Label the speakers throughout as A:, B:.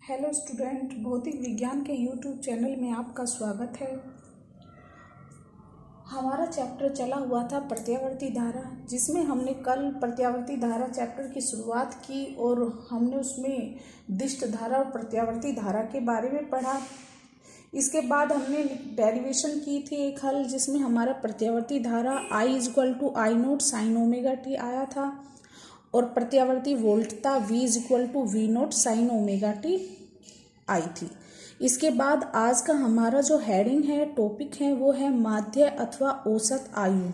A: Hello student, भौतिक विज्ञान के यूट्यूब चैनल में आपका स्वागत है। हमारा चैप्टर चला हुआ था प्रत्यावर्ती धारा, जिसमें हमने कल प्रत्यावर्ती धारा चैप्टर की शुरुआत की और हमने उसमें दिष्ट धारा और प्रत्यावर्ती धारा के बारे में पढ़ा। इसके बाद हमने डेरिवेशन की थी एक हल, जिसमें हमारा प्रत्यावर्ती धारा I = I0 sin omega t आया था और प्रत्यावर्ती वोल्टता V = V0 sin omega t आई थी। इसके बाद आज का हमारा जो हेडिंग है, टॉपिक है, वो है माध्य अथवा औसत आयु।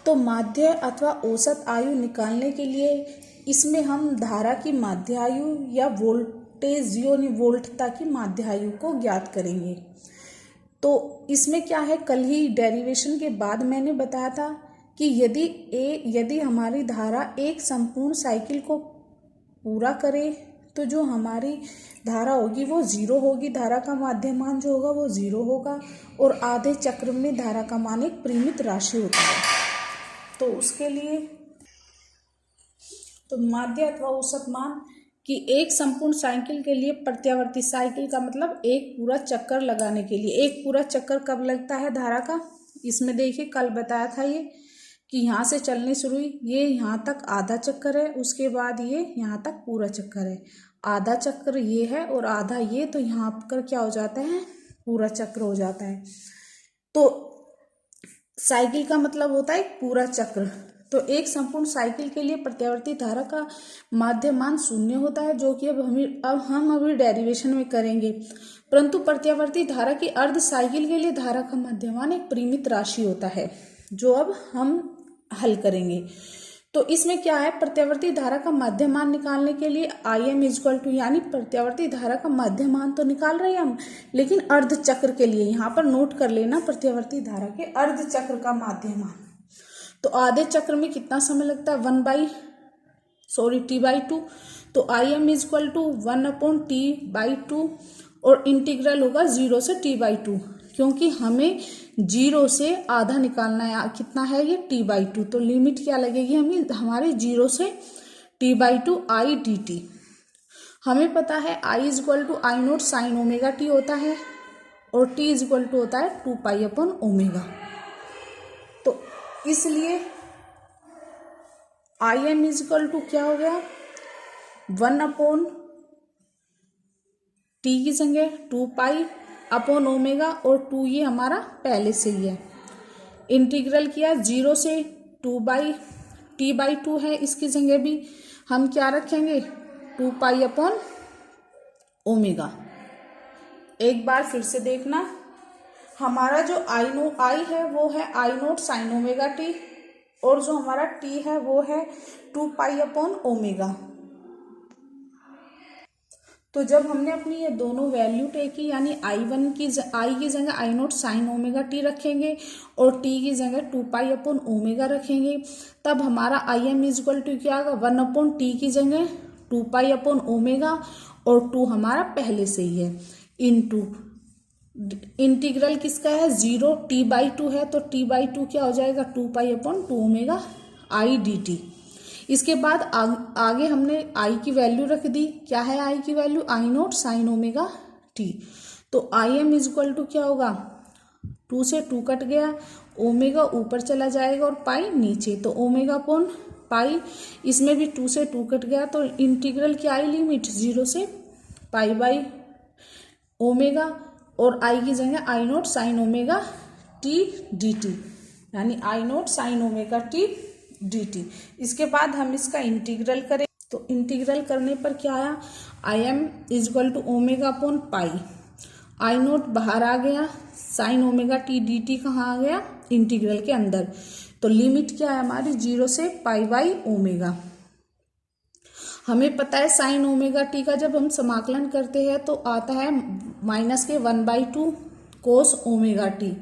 A: तो माध्य अथवा औसत आयु निकालने के लिए इसमें हम धारा की माध्य आयु या वोल्टेज यानी वोल्टता की माध्य आयु को ज्ञात करेंगे। तो इसमें क्या है, कल ही डेरिवेशन के बाद मैंने बताया था कि यदि हमारी धारा एक संपूर्ण साइकिल को पूरा करे तो जो हमारी धारा होगी वो 0 होगी, धारा का माध्य मान जो होगा वो 0 होगा और आधे चक्र में धारा का मान एक परिमित राशि होता है। तो उसके लिए तो माध्य अथवा औसत मान कि एक संपूर्ण साइकिल के लिए प्रत्यावर्ती साइकिल का मतलब एक पूरा चक्कर लगाने के लिए, एक पूरा चक्कर कब लगता है धारा का, इसमें देखिए कल बताया था ये कि यहाँ से चलनी शुरू हुई, ये यहाँ तक आधा चक्कर है, उसके बाद ये यहाँ तक पूरा चक्कर है, आधा चक्कर ये है और आधा ये, तो यहाँ पर क्या हो जाता है, पूरा चक्र हो जाता है। तो साइकिल का मतलब होता है एक पूरा चक्र। तो एक संपूर्ण साइकिल के लिए प्रत्यावर्ती धारा का माध्य मान 0 होता है, जो कि अब हम अभी डेरिवेशन में करेंगे। परंतु प्रत्यावर्ती धारा की अर्ध साइकिल के लिए धारा का माध्य मान एक परिमित राशि होता है, जो अब हम हल करेंगे। तो इसमें क्या है, प्रत्यावर्ती धारा का माध्य मान निकालने के लिए Im यानी प्रत्यावर्ती धारा का माध्य मान तो निकाल रहे हैं हम, लेकिन अर्ध चक्र के लिए यहाँ पर नोट कर लेना प्रत्यावर्ती धारा के अर्ध चक्र का माध्य मान। तो आधे चक्र में कितना समय लगता है, T/2। तो Im = 1/T/2 और इंटीग्रल होगा 0 से T/2, क्योंकि हमें 0 से आधा निकालना है, कितना है ये T/2। तो लिमिट क्या लगेगी हमें, हमारी 0 से T/2 I dt। हमें पता है I = I0 sin omega t होता है और T = होता है 2π/ω। तो इसलिए Im = क्या हो गया, 1/T की जगह 2π/ω और 2 ये हमारा पहले से ही है। इंटीग्रल किया 0 से T/2 है, इसकी जगह भी हम क्या रखेंगे, 2π/ω। एक बार फिर से देखना, हमारा जो I है वो है I0 sin ओमेगा t और जो हमारा t है वो है 2π/ω। तो जब हमने अपनी ये दोनों वैल्यू टेक की, यानी I की जगह I0 sin ओमेगा t रखेंगे और t की जगह 2π/ω रखेंगे, तब हमारा Im = क्या होगा, 1/T की जगह 2π/ω और 2 हमारा पहले से ही है, इनटू इंटीग्रल किसका है, 0 T/2 है, तो T/2 क्या हो जाएगा, 2π/2ω I dt। इसके बाद आगे हमने I की वैल्यू रख दी, क्या है I की value, I0 sin omega t। तो Im = क्या होगा, 2 से 2 कट गया, ओमेगा ऊपर चला जाएगा और पाई नीचे, तो ω/π, इसमें भी 2 से 2 कट गया, तो इंटीग्रल क्या आई लिमिट, 0 से π/ω और I की जगह I0 sin omega t dt, यानी I0 sin omega t dt। इसके बाद हम इसका इंटीग्रल करें, तो इंटीग्रल करने पर क्या आया, Im = ω/π, I0 बाहर आ गया, sin ओमेगा t dt कहाँ आ गया, इंटीग्रल के अंदर। तो लिमिट क्या है हमारी, 0 से π/ω। हमें पता है sin ओमेगा t का जब हम समाकलन करते हैं तो आता है -1/2 cos ओमेगा t।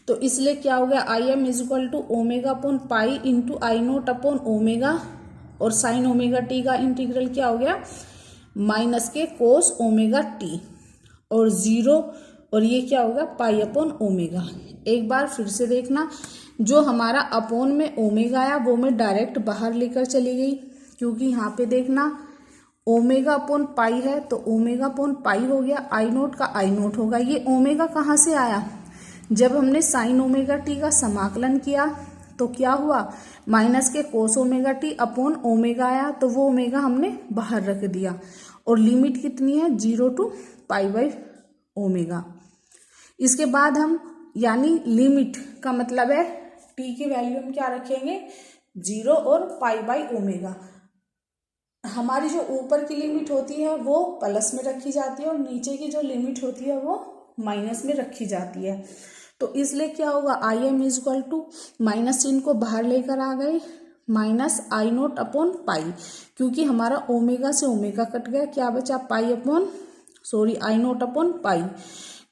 A: तो इसलिए क्या हो गया, Im = ω/π × I0/ω और sin ओमेगा t का इंटीग्रल क्या हो गया, -cos ओमेगा t और 0 और ये क्या होगा, π/ω। एक बार फिर से देखना, जो हमारा अपोन में ओमेगा आया वो मैं डायरेक्ट बाहर लेकर चली गई, क्योंकि यहाँ पे देखना ओमेगा अपॉन पाई है तो ओमेगा अपॉन पाई हो गया, आई नोट का आई नोट होगा। ये ओमेगा कहाँ से आया, जब हमने साइन ओमेगा टी का समाकलन किया तो क्या हुआ, माइनस के कोस ओमेगा टी अपॉन ओमेगा आया, तो वो ओमेगा हमने बाहर रख दिया। और लिमिट कितनी है, 0 टू पाई बाई ओमेगा। इसके बाद हम यानी लिमिट का मतलब है टी की वैल्यू हम क्या रखेंगे, 0 और पाई बाई ओमेगा। हमारी जो ऊपर की लिमिट होती है वो प्लस में रखी जाती है और नीचे की जो लिमिट होती है वो माइनस में रखी जाती है। तो इसलिए क्या होगा, I M is equal to minus चिन्ह को बाहर लेकर आ गए, minus I naught upon pi, क्योंकि हमारा ओमेगा से ओमेगा कट गया, क्या बचा pi upon I naught upon pi.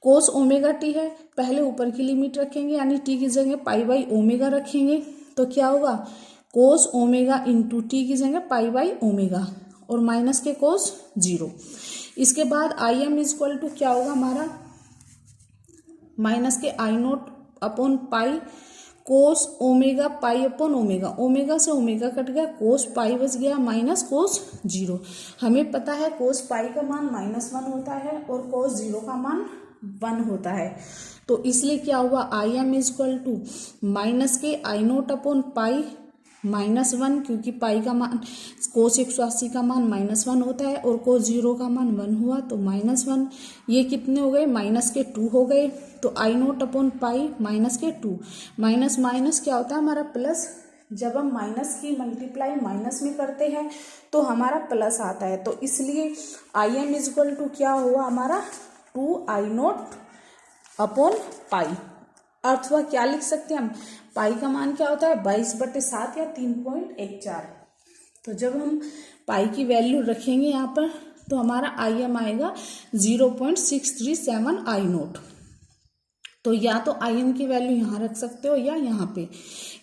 A: Cos omega T है, पहले ऊपर की लिमिट रखेंगे यानी टी की जगह पाई बाई ओमेगा रखेंगे, तो क्या होगा कोस ओमेगा इंटू टी की जगह पाई बाई ओमेगा और माइनस के कोस 0। इसके बाद I M is equal to क्या होगा हमारा, माइनस के I naught upon pi cos omega pi upon omega, omega से ओमेगा कट गया, कोस पाई बच गया माइनस कोस 0। हमें पता है कोस पाई का मान -1 होता है और कोस 0 का मान 1 होता है। तो इसलिए क्या हुआ, I M is equal to minus के आई नोट अपॉन पाई -1, क्योंकि पाई का मान कोस 180 का मान -1 होता है और कोस 0 का मान 1 हुआ, तो -1 ये कितने हो गए, माइनस के 2 हो गए। तो आई नोट अपॉन पाई माइनस के 2, माइनस माइनस क्या होता है हमारा प्लस, जब हम माइनस की मल्टीप्लाई माइनस में करते हैं तो हमारा प्लस आता है। तो इसलिए I M is equal to क्या हुआ हमारा 2 आई नोट अपॉन पाई। अथवा क्या लिख सकते हैं हम, पाई का मान क्या होता है 22/7 या 3.14। तो जब हम पाई की वैल्यू रखेंगे यहाँ पर तो हमारा आई एम आएगा 0.637 आई नोट। तो या तो आई एम की वैल्यू यहाँ रख सकते हो या यहाँ पे।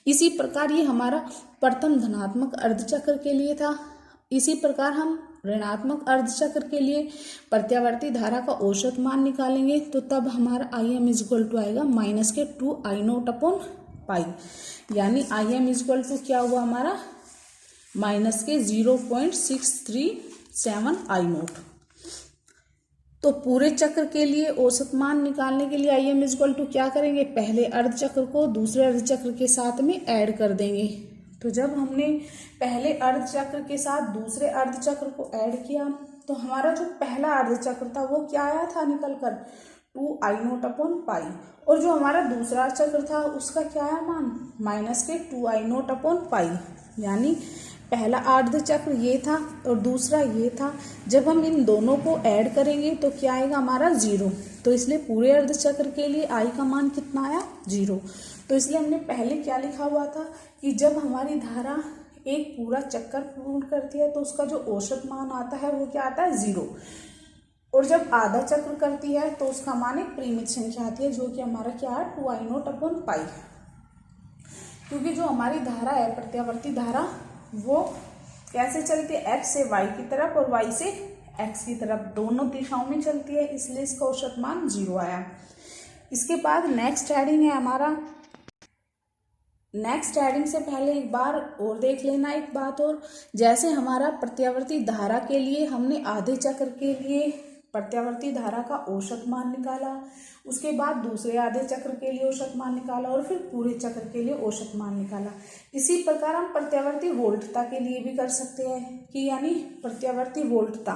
A: इसी प्रकार ये हमारा प्रथम धनात्मक अर्धचक्र के लिए था। इसी प्रकार हम ऋणात्मक अर्धचक्र के लिए प्रत्यावर्ती धारा का औसत मान निकालेंगे, तो तब हमारा I M is equal to आएगा माइनस के 2 आई नोट अपॉन पाई, यानी I M is equal to क्या हुआ हमारा माइनस के 0.637 आई नोट। तो पूरे चक्र के लिए औसत मान निकालने के लिए I M is equal to क्या करेंगे, पहले अर्धचक्र को दूसरे अर्धचक्र के साथ में ऐड कर देंगे। तो जब हमने पहले अर्धचक्र के साथ दूसरे अर्धचक्र को ऐड किया तो हमारा जो पहला अर्धचक्र था वो क्या आया था निकल कर 2 आई नोट अपॉन पाई, और जो हमारा दूसरा चक्र था उसका क्या आया मान माइनस के 2 आई नोट अपॉन पाई, यानी पहला अर्धचक्र ये था और दूसरा ये था। जब हम इन दोनों को ऐड करेंगे तो क्या आएगा हमारा 0। तो इसलिए पूरे अर्धचक्र के लिए आई का मान कितना आया 0। तो इसलिए हमने पहले क्या लिखा हुआ था कि जब हमारी धारा एक पूरा चक्कर पूर्ण करती है तो उसका जो औसत मान आता है वो क्या आता है 0, और जब आधा चक्र करती है तो उसका मान एक परिमित संख्या आती है जो कि हमारा क्या है 2 आई नोट अपॉन पाई। क्योंकि जो हमारी धारा है प्रत्यावर्ती धारा वो कैसे चलती है, x से y की तरफ और y से x की तरफ, दोनों दिशाओं में चलती है, इसलिए इसका औसत मान 0 आया। इसके बाद नेक्स्ट हेडिंग है हमारा, नेक्स्ट हेडिंग से पहले एक बार और देख लेना एक बात और, जैसे हमारा प्रत्यावर्ती धारा के लिए हमने आधे चक्र के लिए प्रत्यावर्ती धारा का औसत मान निकाला, उसके बाद दूसरे आधे चक्र के लिए औसत मान निकाला और फिर पूरे चक्र के लिए औसत मान निकाला। इसी प्रकार हम प्रत्यावर्ती वोल्टता के लिए भी कर सकते हैं कि यानी प्रत्यावर्ती वोल्टता,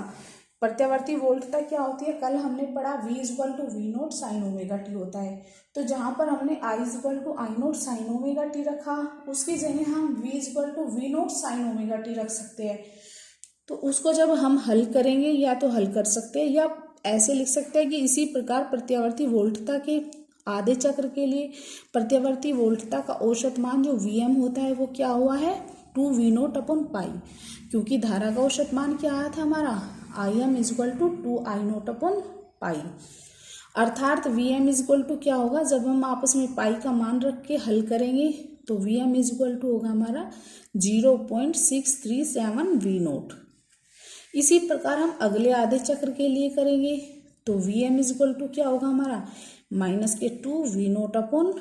A: प्रत्यावर्ती वोल्टता क्या होती है, कल हमने पढ़ा v equal to V naught sine omega T होता है। तो जहाँ पर हमने i equal to I naught sine omega T रखा उसकी जगह हम v equal to V naught sine omega T रख सकते हैं। तो उसको जब हम हल करेंगे या तो हल कर सकते हैं या ऐसे लिख सकते हैं कि इसी प्रकार प्रत्यावर्ती वोल्टता के आधे चक्र के लिए प्रत्यावर्ती वोल्टता का औसत मान जो Vm होता है वो क्या हुआ है 2 वी नोट अपॉन पाई, क्योंकि धारा का औसत मान क्या आया था हमारा Im is equal to 2 I naught upon pi. अर्थात Vm इज इक्वल टू क्या होगा, जब हम आपस में पाई का मान रख के हल करेंगे तो Vm इज इक्वल टू होगा हमारा 0.637 वी नोट। इसी प्रकार हम अगले आधे चक्र के लिए करेंगे तो Vm इज इक्वल टू क्या होगा हमारा माइनस के 2 वी नोट अपॉन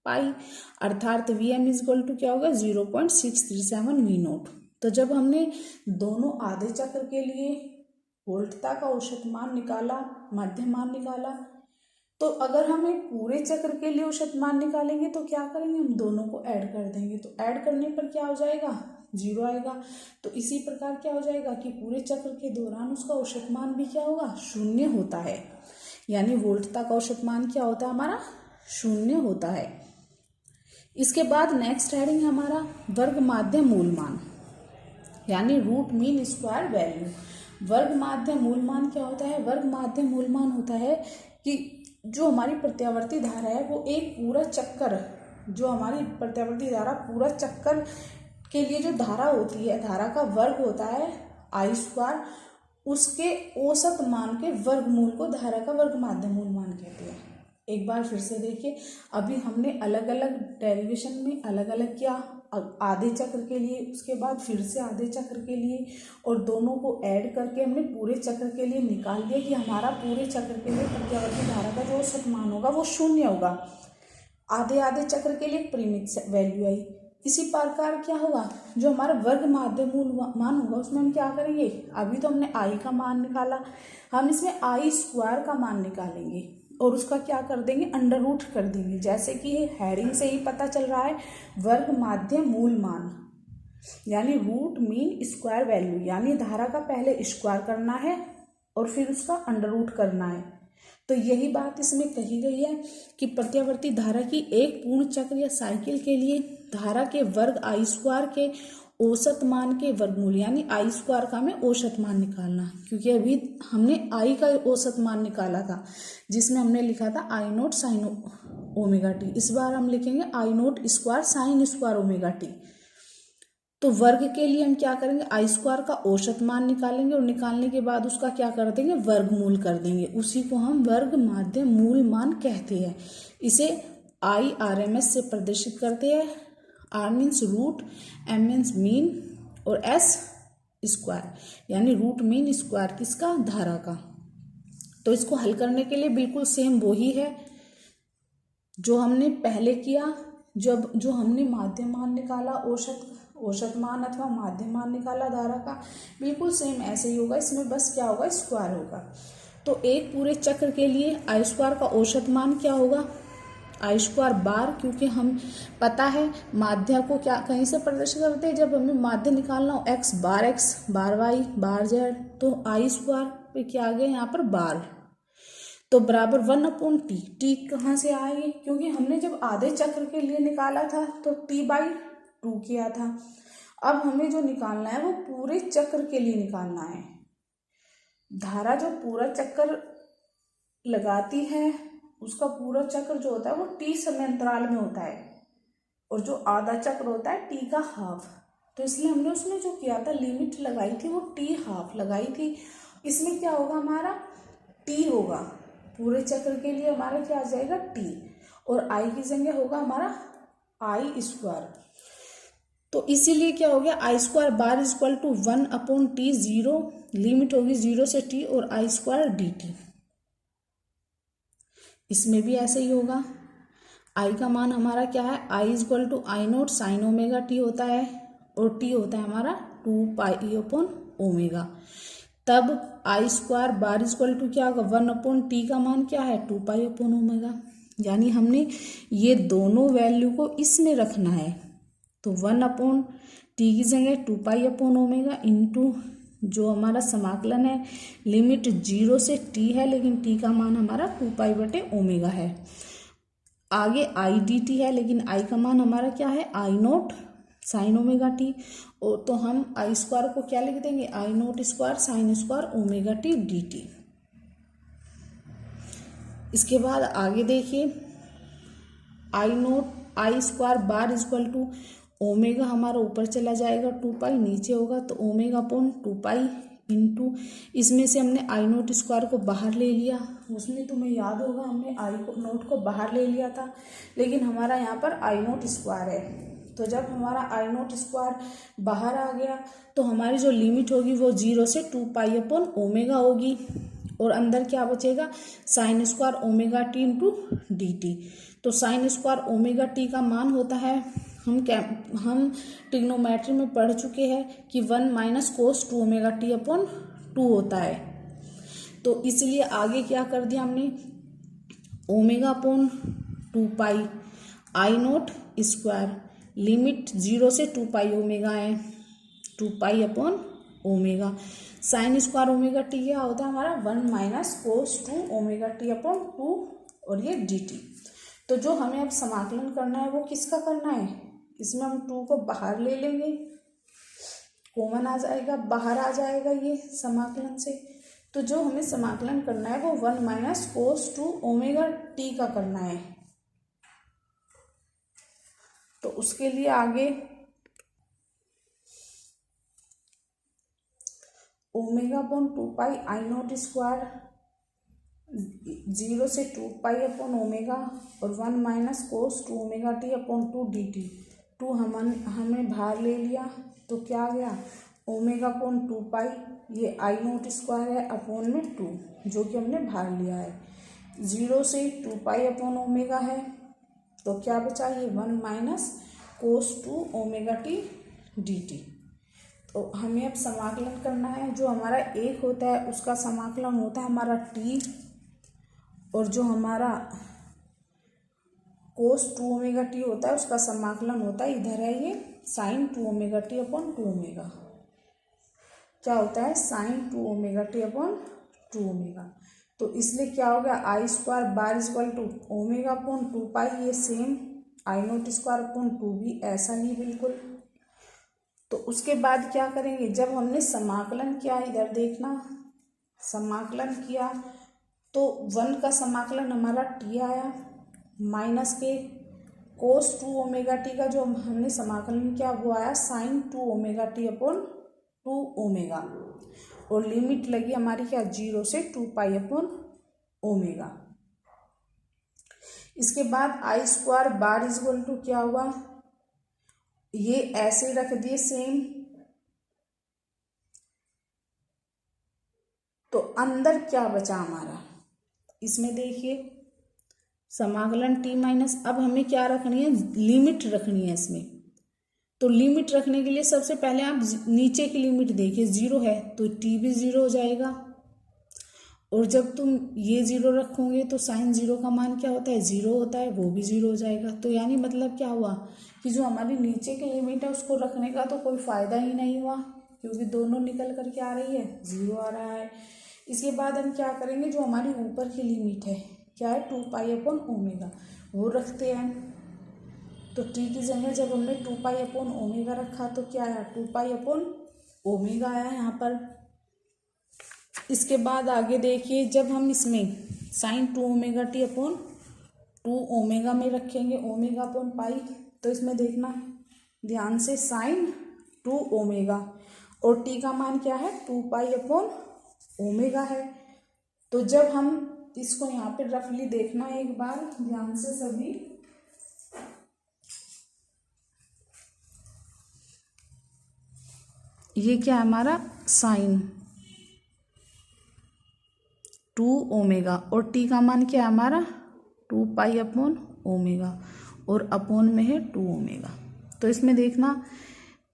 A: पाई, अर्थात Vm इज इक्वल टू क्या होगा 0.637 वी नोट। तो जब हमने दोनों आधे चक्र के लिए वोल्टता का औसत मान निकाला, माध्य मान निकाला, तो अगर हमें पूरे चक्र के लिए औसत मान निकालेंगे तो क्या करेंगे, हम दोनों को ऐड कर देंगे। तो ऐड करने पर क्या हो जाएगा, 0 आएगा। तो इसी प्रकार क्या हो जाएगा कि पूरे चक्र के दौरान उसका औसत मान भी क्या होगा, 0 होता है। यानी वोल्टता का औसत मान क्या होता है, हमारा 0 होता है। इसके बाद नेक्स्ट हेडिंग हमारा वर्ग माध्य मूल मान, यानी रूट मीन स्क्वायर वैल्यू। वर्ग माध्य मूल मान क्या होता है, वर्ग माध्य मूल मान होता है कि जो हमारी प्रत्यावर्ती धारा है वो एक पूरा चक्कर, जो हमारी प्रत्यावर्ती धारा पूरा चक्कर के लिए जो धारा होती है, धारा का वर्ग होता है आई स्क्वायर, उसके औसत मान के वर्गमूल को धारा का वर्ग माध्य मूल मान कहते हैं। एक बार फिर से देखिए, अभी हमने अलग अलग डेरिवेशन में अलग अलग किया, आधे चक्र के लिए, उसके बाद फिर से आधे चक्र के लिए, और दोनों को ऐड करके हमने पूरे चक्र के लिए निकाल दिया कि हमारा पूरे चक्र के लिए प्रत्यावर्ती धारा का जो औसत मान होगा वो 0 होगा। आधे आधे चक्र के लिए परिमित वैल्यू आई। इसी प्रकार क्या होगा, जो हमारा वर्ग माध्य मूल मान होगा उसमें हम क्या करेंगे, अभी तो हमने आई का मान निकाला, हम इसमें आई स्क्वायर का मान निकालेंगे और उसका क्या कर देंगे, अंडर रूट कर देंगे। जैसे कि हेडिंग से ही पता चल रहा है, वर्ग माध्य मूल मान यानी रूट मीन स्क्वायर वैल्यू, यानी धारा का पहले स्क्वायर करना है और फिर उसका अंडर रूट करना है। तो यही बात इसमें कही गई है कि प्रत्यावर्ती धारा की एक पूर्ण चक्र या साइकिल के लिए धारा के वर्ग आई स्क्वायर के औसत मान के वर्गमूल, यानी आई स्क्वायर का हमें औसत मान निकालना, क्योंकि अभी हमने आई का औसत मान निकाला था जिसमें हमने लिखा था I naught sine omega t. इस बार हम लिखेंगे I naught square sine square omega T. तो वर्ग के लिए हम क्या करेंगे, आई स्क्वायर का औसत मान निकालेंगे और निकालने के बाद उसका क्या कर देंगे, वर्गमूल कर देंगे। उसी को हम वर्ग माध्य मूल मान कहते हैं। इसे आई RMS से प्रदर्शित करते हैं। R means root, M means mean और एस स्क्वायर, यानी रूट मीन स्क्वायर किसका, धारा का। तो इसको हल करने के लिए बिल्कुल सेम वही है जो हमने पहले किया, जब जो हमने माध्य मान निकाला, औसत मान अथवा माध्य मान निकाला धारा का, बिल्कुल सेम ऐसे ही होगा। इसमें बस क्या होगा, स्क्वायर होगा। तो एक पूरे चक्र के लिए आई स्क्वायर का औसत मान क्या होगा, आई स्क्वायर बार, क्योंकि हम पता है माध्य को क्या कहीं से प्रदर्शित करते हैं, जब हमें माध्य निकालना हो x बार y बार z, तो आई स्क्वायर पे क्या आ गया यहाँ पर बार, तो बराबर 1/t। टी कहाँ से आएगी, क्योंकि हमने जब आधे चक्र के लिए निकाला था तो t/2 किया था। अब हमें जो निकालना है वो पूरे चक्र के लिए निकालना है। धारा जो पूरा चक्कर लगाती है उसका पूरा चक्र जो होता है वो t समय अंतराल में होता है, और जो आधा चक्र होता है t का हाफ। तो इसलिए हमने उसमें जो किया था, लिमिट लगाई थी वो t हाफ लगाई थी। इसमें क्या होगा, हमारा t होगा पूरे चक्र के लिए, हमारा क्या आ जाएगा t, और i की जगह होगा हमारा आई स्क्वायर। तो इसीलिए क्या हो गया, I square bar equal to 1/t, 0 limit होगी 0 से t, और आई स्क्वायर dt। इसमें भी ऐसे ही होगा। आई का मान हमारा क्या है, I equal to I naught sine omega T होता है, और टी होता है हमारा 2π/ओमेगा। तब I square bar equal to क्या होगा, 1/t का मान क्या है, 2π/ओमेगा। यानी हमने ये दोनों वैल्यू को इसमें रखना है। तो 1/t की जगह 2π/ओमेगा इंटू जो हमारा समाकलन है, लिमिट 0 से t है, लेकिन t का मान हमारा 2π/ओमेगा है। आगे आई dt है, लेकिन आई का मान हमारा क्या है, I naught sine omega t. और तो हम आई स्क्वायर को क्या लिख देंगे, I naught square sine square omega t dt। इसके बाद आगे देखिए, I square bar equal to omega हमारा ऊपर चला जाएगा, 2π नीचे होगा, तो ओमेगा अपॉन 2π इंटू, इसमें से हमने आई नोट स्क्वायर को बाहर ले लिया। उसमें तुम्हें याद होगा हमने आई नोट को बाहर ले लिया था, लेकिन हमारा यहाँ पर आई नोट स्क्वायर है। तो जब हमारा आई नोट स्क्वायर बाहर आ गया तो हमारी जो लिमिट होगी वो 0 से 2π/ओमेगा होगी, और अंदर क्या बचेगा, sign square omega T into D T. तो साइन स्क्वायर ओमेगा टी का मान होता है हम ट्रिग्नोमेट्री में पढ़ चुके हैं कि 1 minus cos 2 omega T upon 2 होता है। तो इसलिए आगे क्या कर दिया हमने, ओमेगा अपॉन 2 पाई आई नोट स्क्वायर, लिमिट 0 से 2 पाई ओमेगा है, 2 पाई upon omega, sign square omega T क्या होता है हमारा 1 minus cos 2 omega T upon 2 और ये डी टी। तो जो हमें अब समाकलन करना है वो किसका करना है, इसमें हम 2 को बाहर ले लेंगे, कॉमन आ जाएगा, बाहर आ जाएगा ये समाकलन से। तो जो हमें समाकलन करना है वो 1 माइनस कोस 2 ओमेगा टी का करना है। तो उसके लिए आगे ओमेगा अपॉन 2 पाई आई नोट स्क्वायर 0 से 2 पाई अपॉन ओमेगा और 1 minus cos 2 omega T upon 2 D T. 2 हमने बाहर ले लिया तो क्या आ गया, ओमेगा अपॉन 2 पाई, ये आई नोट स्क्वायर है अपॉन में 2 जो कि हमने बाहर लिया है, 0 से 2 पाई अपॉन ओमेगा है तो क्या बचा, ये 1 minus cos 2 omega T D T. तो हमें अब समाकलन करना है, जो हमारा एक होता है उसका समाकलन होता है हमारा टी, और जो हमारा कोस 2 ओमेगा टी होता है उसका समाकलन होता है, इधर है ये sine 2 omega T upon 2 omega, क्या होता है sine 2 omega T upon 2 omega. तो इसलिए क्या हो गया, I square bar equal to omega upon 2 pi, ये same I naught square upon 2 भी ऐसा ही बिल्कुल। तो उसके बाद क्या करेंगे, जब हमने समाकलन किया, इधर देखना, समाकलन किया तो 1 का समाकलन हमारा टी आया, माइनस के कोस 2 ओमेगा टी का जो हमने समाकलन किया वो आया sine 2 omega T upon 2 omega, और लिमिट लगी हमारी क्या 0 से 2 पाई अपॉन ओमेगा। इसके बाद आई स्क्वायर बार इक्वल टू क्या हुआ, ये ऐसे रख दिए सेम, तो अंदर क्या बचा हमारा, इसमें देखिए समाकलन टी माइनस, अब हमें क्या रखनी है, लिमिट रखनी है इसमें। तो लिमिट रखने के लिए सबसे पहले आप नीचे की लिमिट देखिए, 0 है तो टी भी 0 हो जाएगा, और जब तुम ये 0 रखोगे तो साइन 0 का मान क्या होता है 0 होता है, वो भी 0 हो जाएगा। तो यानी मतलब क्या हुआ कि जो हमारी नीचे की लिमिट है उसको रखने का तो कोई फ़ायदा ही नहीं हुआ, क्योंकि दोनों निकल कर क्या आ रही है 0 आ रहा है। इसके बाद हम क्या करेंगे, जो हमारी ऊपर की लिमिट है क्या है 2 पाई अपॉन ओमेगा, वो रखते हैं। तो टी की जगह जब हमने 2 पाई अपॉन ओमेगा रखा तो क्या आया 2 पाई अपॉन ओमेगा आया यहाँ पर। इसके बाद आगे देखिए, जब हम इसमें sine 2 omega T upon 2 omega में रखेंगे ओमेगा अपॉन पाई, तो इसमें देखना ध्यान से साइन 2 ओमेगा और टी का मान क्या है 2 पाई अपॉन ओमेगा है। तो जब हम इसको यहाँ पे रफली देखना एक बार ध्यान से सभी, ये क्या है हमारा साइन 2 ओमेगा और टी का मान क्या है हमारा 2 पाई अपॉन ओमेगा और अपॉन में है 2 ओमेगा। तो इसमें देखना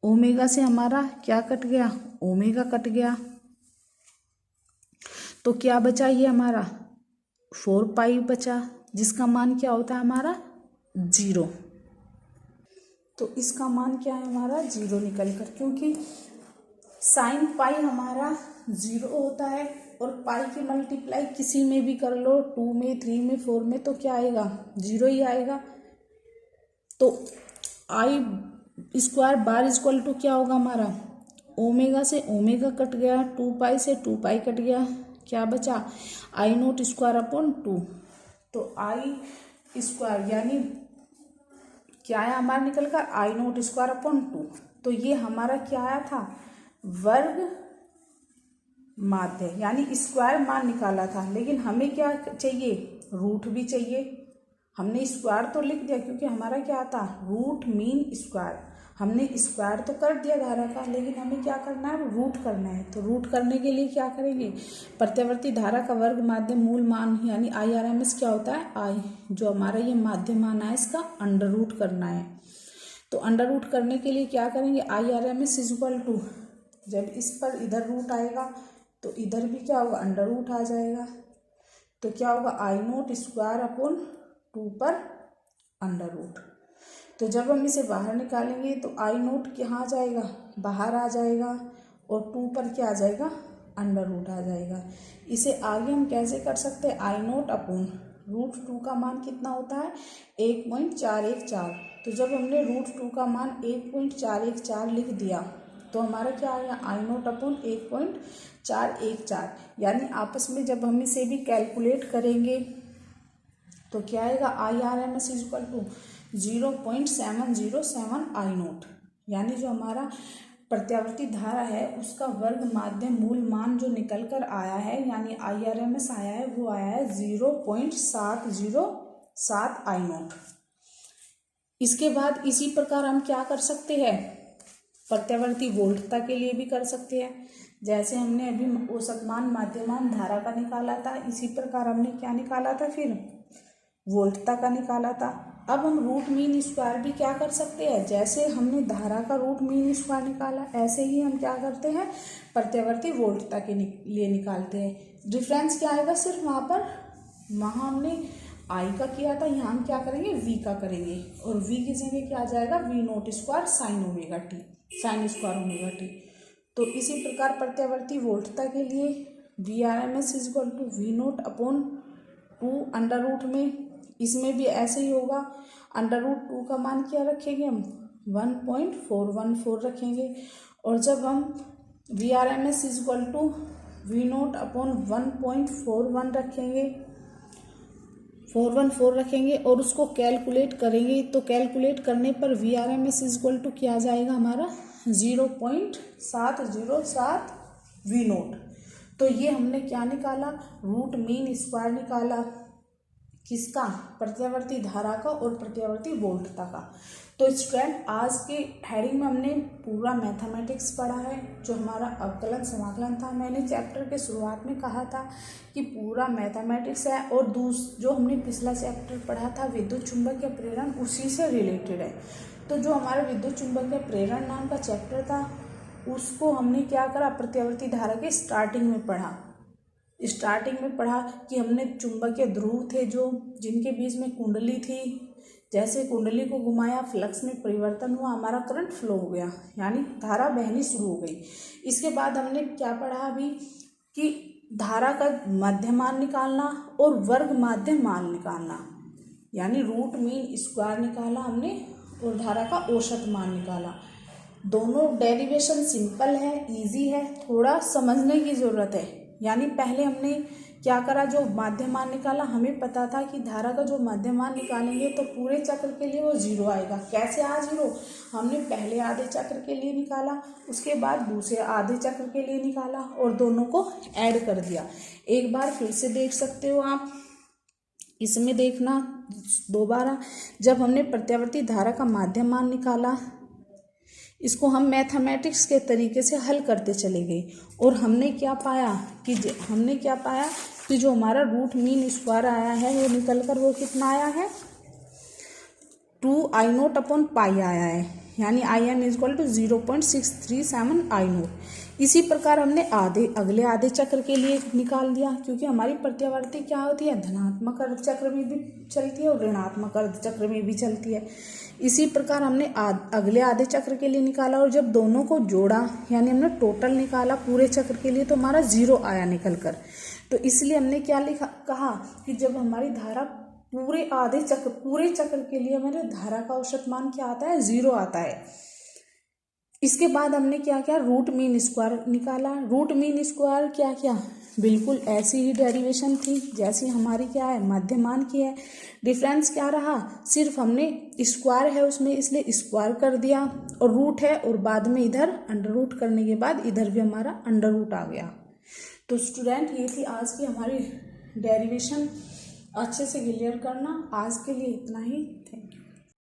A: ओमेगा से हमारा क्या कट गया, ओमेगा कट गया, तो क्या बचा ये हमारा 4 पाई बचा, जिसका मान क्या होता है हमारा 0। तो इसका मान क्या है हमारा 0 निकल कर, क्योंकि साइन पाई हमारा 0 होता है और पाई की मल्टीप्लाई किसी में भी कर लो, 2 में 3 में 4 में, तो क्या आएगा 0 ही आएगा। तो आई स्क्वायर बार इक्वल टू क्या होगा हमारा, ओमेगा से ओमेगा कट गया, 2 पाई से 2 पाई कट गया, क्या बचा आई नोट स्क्वायर अपॉन 2। तो आई स्क्वायर यानी क्या आया हमारा निकल कर आई नोट स्क्वायर अपॉन 2। तो ये हमारा क्या आया था वर्ग माध्य, यानी स्क्वायर मान निकाला था, लेकिन हमें क्या चाहिए रूट भी चाहिए। हमने स्क्वायर तो लिख दिया क्योंकि हमारा क्या था रूट मीन स्क्वायर, हमने स्क्वायर तो कर दिया धारा का, लेकिन हमें क्या करना है रूट करना है। तो रूट करने के लिए क्या करेंगे, प्रत्यावर्ती धारा का वर्ग माध्य मूल मान यानी IRMS क्या होता है आई, जो हमारा ये माध्य मान है इसका अंडर रूट करना है। तो अंडर रूट करने के लिए क्या करेंगे, IRMS इज इक्वल टू, जब इस पर इधर रूट आएगा तो इधर भी क्या होगा, अंडर रूट आ जाएगा। तो क्या होगा, I0 स्क्वायर अपॉन 2 पर अंडर रूट। तो जब हम इसे बाहर निकालेंगे तो I0 कहाँ जाएगा, बाहर आ जाएगा, और 2 पर क्या आ जाएगा, अंडर रूट आ जाएगा। इसे आगे हम कैसे कर सकते हैं, I0 अपॉन √2 का मान कितना होता है, 1.414। तो जब हमने √2 का मान 1.414 लिख दिया तो हमारा क्या आएगा, I0 अपॉन 1.414, यानी आपस में जब हम इसे भी कैलकुलेट करेंगे तो क्या आएगा, IRMS is equal to 0.707 I0, यानी जो हमारा प्रत्यावर्ती धारा है उसका वर्ग माध्यम मूल मान जो निकल कर आया है, यानी IRMS आया है, वो आया है 0.707 I0। इसके बाद इसी प्रकार हम क्या कर सकते हैं, प्रत्यावर्ती वोल्टता के लिए भी कर सकते हैं। जैसे हमने अभी औसत मान माध्यमान धारा का निकाला था, इसी प्रकार हमने क्या निकाला था, फिर वोल्टता का निकाला था। अब हम रूट मीन स्क्वायर भी क्या कर सकते हैं, जैसे हमने धारा का रूट मीन स्क्वायर निकाला, ऐसे ही हम क्या करते हैं, प्रत्यावर्ती वोल्टता के लिए निकालते हैं। डिफरेंस क्या आएगा, सिर्फ वहाँ हमने आई का किया था, यहाँ हम क्या करेंगे, वी का करेंगे, और वी की जगह क्या आ जाएगा, V0 square sine omega T, sine square omega T. तो इसी प्रकार प्रत्यावर्ती वोल्टता के लिए VRMS is equal to V0 upon 2 under root में, इसमें भी ऐसे ही होगा। अंडर रूट 2 का मान क्या रखेंगे, हम 1.414 रखेंगे, और जब हम VRMS is equal to V0 upon 1.41 रखेंगे, 414 रखेंगे और उसको कैलकुलेट करेंगे, तो कैलकुलेट करने पर VRMS इज इक्वल टू क्या आ जाएगा हमारा, 0.707 V0। तो ये हमने क्या निकाला, रूट मीन स्क्वायर निकाला, किसका, प्रत्यावर्ती धारा का और प्रत्यावर्ती वोल्टता का। तो स्टूडेंट आज के हेडिंग में हमने पूरा मैथमेटिक्स पढ़ा है, जो हमारा अवकलन समाकलन था। मैंने चैप्टर के शुरुआत में कहा था कि पूरा मैथमेटिक्स है, और जो हमने पिछला चैप्टर पढ़ा था विद्युत चुंबकीय प्रेरण, उसी से रिलेटेड है। तो जो हमारा विद्युत चुंबकीय प्रेरण नाम का चैप्टर था, उसको हमने क्या करा, प्रत्यावर्ती धारा के स्टार्टिंग में पढ़ा कि हमने चुंबकीय ध्रुव थे जो जिनके बीच में कुंडली थी, जैसे कुंडली को घुमाया, फ्लक्स में परिवर्तन हुआ, हमारा करंट फ्लो हो गया, यानी धारा बहनी शुरू हो गई। इसके बाद हमने क्या पढ़ा अभी, कि धारा का मध्य मान निकालना और वर्ग माध्य मान निकालना, यानी रूट मीन स्क्वायर निकाला हमने और धारा का औसत मान निकाला। दोनों डेरिवेशन सिंपल है, इजी है, थोड़ा समझने की ज़रूरत है। यानी पहले हमने क्या करा, जो माध्य मान निकाला, हमें पता था कि धारा का जो माध्य मान निकालेंगे तो पूरे चक्र के लिए वो 0 आएगा। कैसे आ 0, हमने पहले आधे चक्र के लिए निकाला, उसके बाद दूसरे आधे चक्र के लिए निकाला और दोनों को ऐड कर दिया। एक बार फिर से देख सकते हो आप, इसमें देखना दोबारा, जब हमने प्रत्यावर्ती धारा का माध्य मान निकाला, इसको हम मैथमेटिक्स के तरीके से हल करते चले गए, और हमने क्या पाया कि जो हमारा रूट मीन स्क्वायर आया है वो निकल कर वो कितना आया है, 2I0 अपॉन पाई आया है, यानी IM is equal to 0.637 I0। इसी प्रकार हमने अगले आधे चक्र के लिए निकाल दिया, क्योंकि हमारी प्रत्यावर्ती क्या होती है, धनात्मक अर्ध चक्र में भी चलती है और ऋणात्मक अर्ध चक्र में भी चलती है। इसी प्रकार हमने अगले आधे चक्र के लिए निकाला, और जब दोनों को जोड़ा, यानी हमने टोटल निकाला पूरे चक्र के लिए, तो हमारा 0 आया निकल कर। तो इसलिए हमने क्या कहा कि जब हमारी धारा पूरे चक्र के लिए हमारे धारा का औसत मान क्या आता है, 0 आता है। इसके बाद हमने क्या किया, रूट मीन स्क्वायर निकाला। रूट मीन स्क्वायर क्या किया, बिल्कुल ऐसी ही डेरिवेशन थी जैसी हमारी क्या है, मध्यमान की है। डिफरेंस क्या रहा, सिर्फ हमने स्क्वायर है उसमें, इसलिए स्क्वायर कर दिया, और रूट है और बाद में इधर अंडर रूट करने के बाद इधर भी हमारा अंडर रूट आ गया। तो स्टूडेंट ये थी आज की हमारी डेरिवेशन, अच्छे से क्लियर करना। आज के लिए इतना ही, थैंक यू।